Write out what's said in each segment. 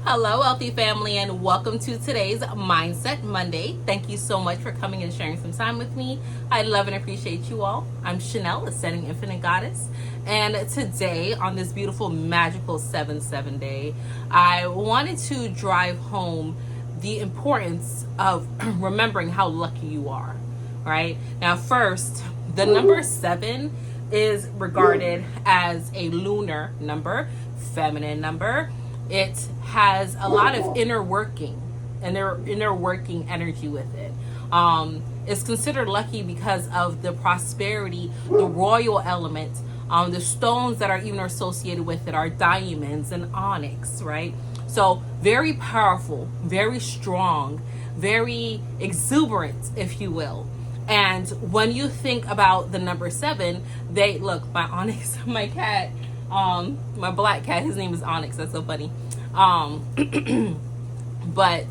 Hello, wealthy family, and welcome to today's Mindset Monday. Thank you so much for coming and sharing some time with me. I love and appreciate you all. I'm Chanel, Ascending Infinite Goddess, and today on this beautiful magical 7/7 day, I wanted to drive home the importance of remembering how lucky you are. Right now, first, the number 7 is regarded as a lunar number, feminine number. It has a lot of inner working energy with it. It's considered lucky because of the prosperity, the royal element. The stones that are even associated with it are diamonds and onyx, right? So very powerful, very strong, very exuberant, if you will. And when you think about the number 7, they look, my onyx, my cat, my black cat, his name is Onyx. That's so funny. But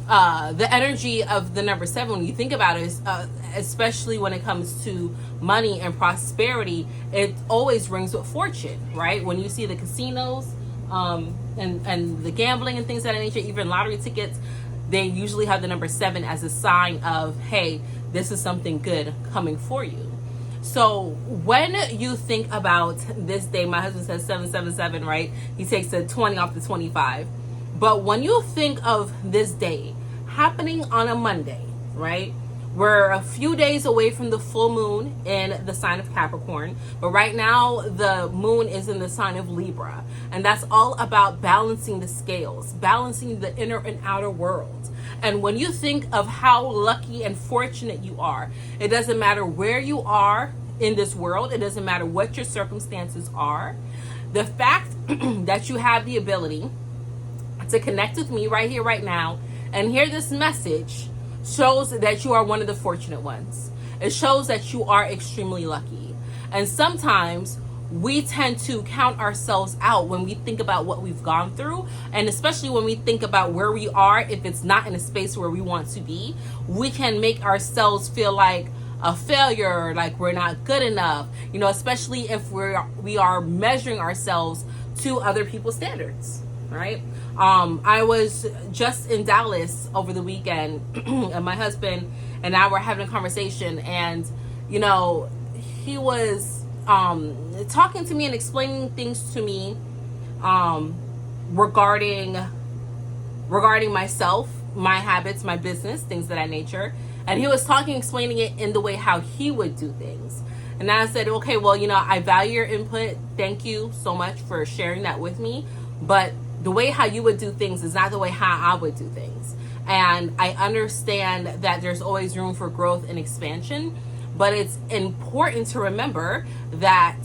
the energy of the number 7, when you think about it, is, especially when it comes to money and prosperity, it always rings with fortune, right? When you see the casinos, and the gambling and things of that nature, even lottery tickets, they usually have the number 7 as a sign of, hey, this is something good coming for you. So when you think about this day, my husband says 777, right? He takes the 20 off the 25. But when you think of this day happening on a Monday, right? We're a few days away from the full moon in the sign of Capricorn. But right now, the moon is in the sign of Libra. And that's all about balancing the scales, balancing the inner and outer world. And when you think of how lucky and fortunate you are, it doesn't matter where you are in this world. It doesn't matter what your circumstances are. The fact that you have the ability to connect with me right here, right now, and hear this message shows that you are one of the fortunate ones. It shows that you are extremely lucky. And sometimes we tend to count ourselves out when we think about what we've gone through, and especially when we think about where we are. If it's not in a space where we want to be, we can make ourselves feel like a failure, like we're not good enough, especially if we are measuring ourselves to other people's standards, right? I was just in Dallas over the weekend and my husband and I were having a conversation, and he was talking to me and explaining things to me regarding myself, my habits, my business, things of that nature. And he was explaining it in the way how he would do things. And I said, okay, well, I value your input. Thank you so much for sharing that with me. But the way how you would do things is not the way how I would do things. And I understand that there's always room for growth and expansion. But it's important to remember that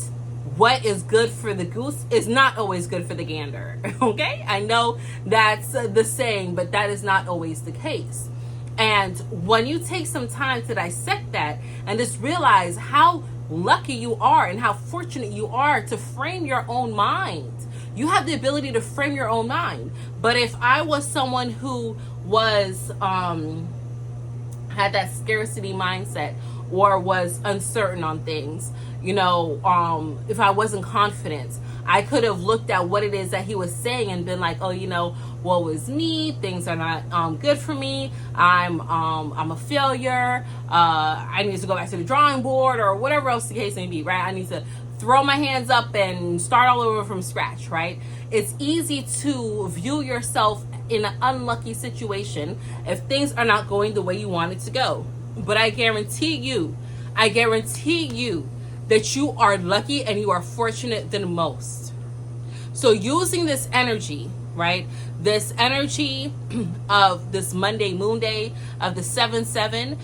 what is good for the goose is not always good for the gander. Okay? I know that's the saying, but that is not always the case. And when you take some time to dissect that and just realize how lucky you are and how fortunate you are to frame your own mind. You have the ability to frame your own mind. But if I was someone who was had that scarcity mindset or was uncertain on things, if I wasn't confident, I could have looked at what it is that he was saying and been like, oh, woe is me, things are not good for me, I'm a failure, I need to go back to the drawing board, or whatever else the case may be, right? I need to throw my hands up and start all over from scratch, right? It's easy to view yourself in an unlucky situation if things are not going the way you want it to go. But I guarantee you that you are lucky and you are fortunate than most. So using this energy, right? This energy of this Monday moon day of the 7/7,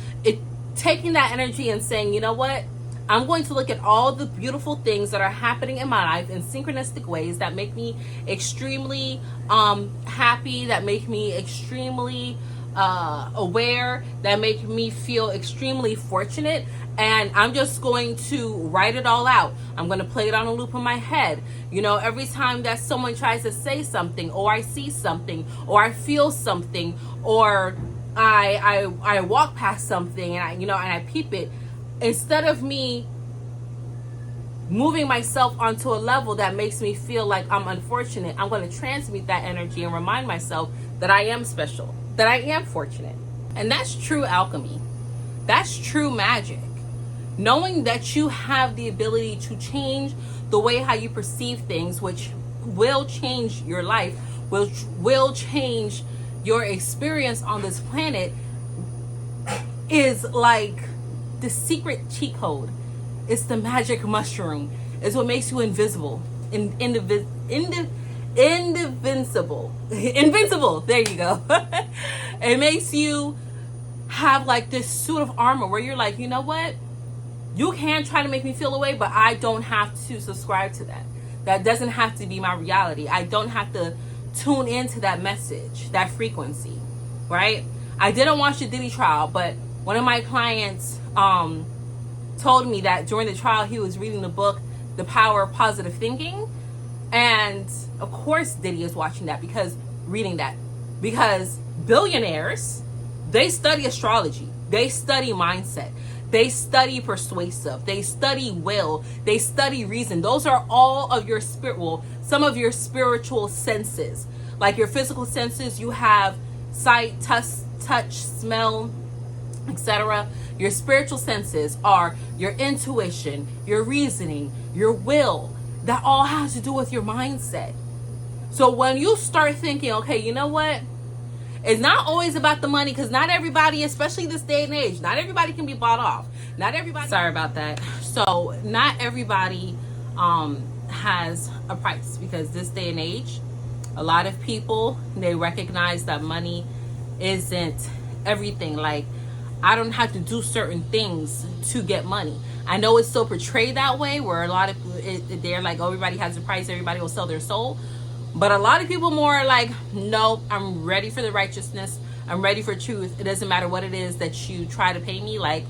taking that energy and saying, you know what? I'm going to look at all the beautiful things that are happening in my life in synchronistic ways that make me extremely happy, that make me extremely aware, that make me feel extremely fortunate. And I'm just going to write it all out. I'm going to play it on a loop in my head. You know, every time that someone tries to say something, or I see something, or I feel something, or I walk past something and I peep it, instead of me moving myself onto a level that makes me feel like I'm unfortunate, I'm going to transmute that energy and remind myself that I am special, that I am fortunate. And that's true alchemy. That's true magic. Knowing that you have the ability to change the way how you perceive things, which will change your life, will change your experience on this planet, is like the secret cheat code. It's the magic mushroom. It's what makes you invisible. Invincible. Invincible. There you go. It makes you have like this suit of armor where you're like, you know what? You can try to make me feel away, but I don't have to subscribe to that. That doesn't have to be my reality. I don't have to tune into that message, that frequency, right? I didn't watch the Diddy trial, but one of my clients told me that during the trial he was reading the book The Power of Positive Thinking, and of course Diddy is watching that because billionaires, they study astrology, they study mindset, they study persuasive, they study will, they study reason. Those are all of your some of your spiritual senses. Like your physical senses, you have sight, touch, smell, etc. Your spiritual senses are your intuition, your reasoning, your will. That all has to do with your mindset. So when you start thinking, okay, you know what? It's not always about the money, because not everybody, especially this day and age, not everybody can be bought off. Not everybody. Sorry about that. So not everybody has a price, because this day and age, a lot of people, they recognize that money isn't everything. Like, I don't have to do certain things to get money. I know it's still portrayed that way, where a lot of they're like, oh, everybody has a price, everybody will sell their soul. But a lot of people more like, no, I'm ready for the righteousness. I'm ready for truth. It doesn't matter what it is that you try to pay me. Like,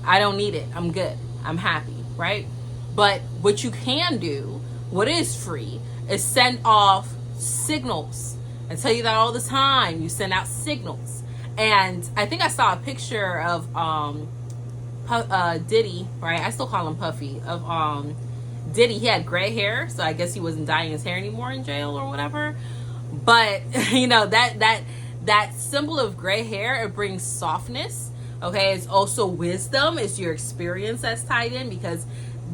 I don't need it. I'm good. I'm happy, right? But what you can do, what is free, is send off signals. I tell you that all the time. You send out signals. And I think I saw a picture of Diddy, right? I still call him Puffy, of Diddy. He had gray hair, so I guess he wasn't dyeing his hair anymore in jail or whatever. But you know, that symbol of gray hair, it brings softness. Okay, it's also wisdom. It's your experience that's tied in, because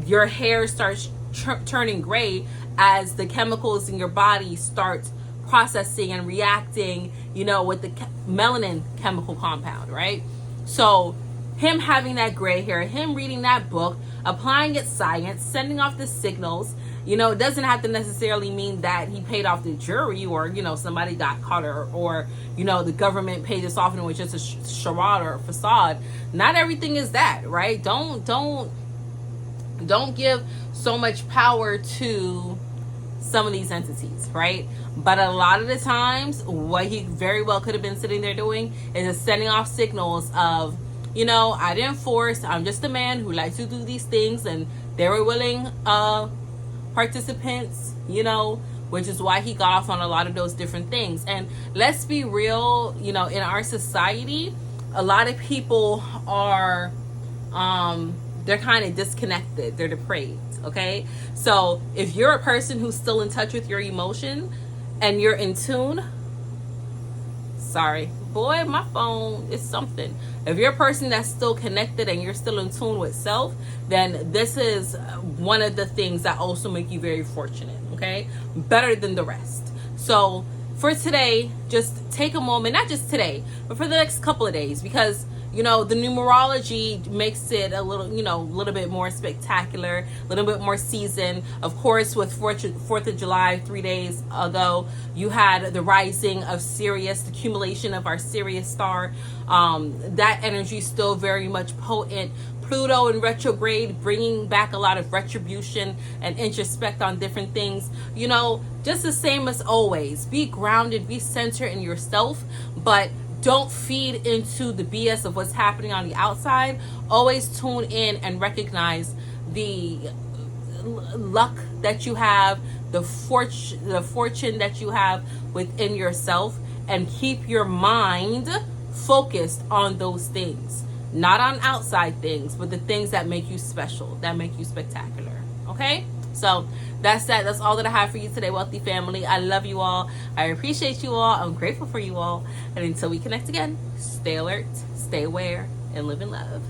your hair starts turning gray as the chemicals in your body start processing and reacting, you know, with the melanin chemical compound, right? So him having that gray hair, him reading that book, applying its science, sending off the signals, you know, it doesn't have to necessarily mean that he paid off the jury, or, you know, somebody got caught, or you know, the government paid this off and it was just a charade or a facade. Not everything is that, right? Don't give so much power to some of these entities, right? But a lot of the times, what he very well could have been sitting there doing is just sending off signals of, you know, I didn't force, I'm just a man who likes to do these things, and they were willing participants, you know, which is why he got off on a lot of those different things. And let's be real, you know, in our society, a lot of people are they're kind of disconnected, they're depraved. Okay, so if you're a person who's still in touch with your emotion and you're in tune, sorry, boy, my phone is something. If you're a person that's still connected and you're still in tune with self, then this is one of the things that also make you very fortunate. Okay, better than the rest. So for today, just take a moment, not just today, but for the next couple of days, because you know, the numerology makes it a little, you know, a little bit more spectacular, a little bit more seasoned. Of course, with 4th of July, 3 days ago, you had the rising of Sirius, the accumulation of our Sirius star. That energy is still very much potent, Pluto in retrograde, bringing back a lot of retribution and introspect on different things. You know, just the same as always. Be grounded, be centered in yourself, but don't feed into the BS of what's happening on the outside. Always tune in and recognize the luck that you have, the fortune that you have within yourself, and keep your mind focused on those things, not on outside things, but the things that make you special, that make you spectacular. Okay, so that's all that I have for you today, wealthy family. I love you all, I appreciate you all, I'm grateful for you all, and until we connect again, stay alert, stay aware, and live in love.